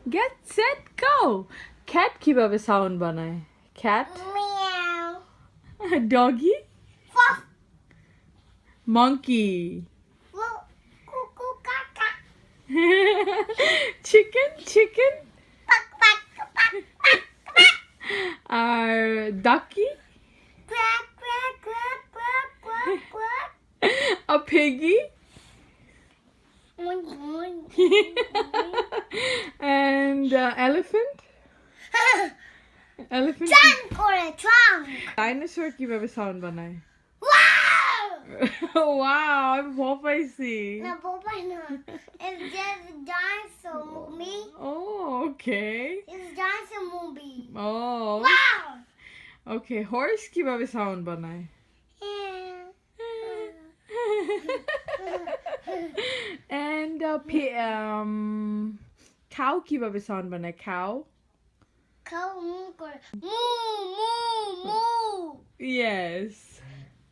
Get set go. Cat কিভাবে sound বানায়? Cat, Meow. doggy, Fuff. monkey, Woo. Cuckoo caca. chicken, Quack quack quack quack quack. আর ducky, Quack quack quack quack quack quack. a piggy, Moink moink. and elephant. Elephant. Trunk করে trunk. Dinosaur কিভাবে sound বানায়? Wow. Wow, আমি ভয় পাইছি। No, Papa, no. It's just a dinosaur movie. Oh, okay. It's a dinosaur movie. Oh, Wow. okay. Horse কিভাবে sound বানায়? And cow কিভাবে sound বানায়? Cow? Cow moo করে moo moo moo. Yes.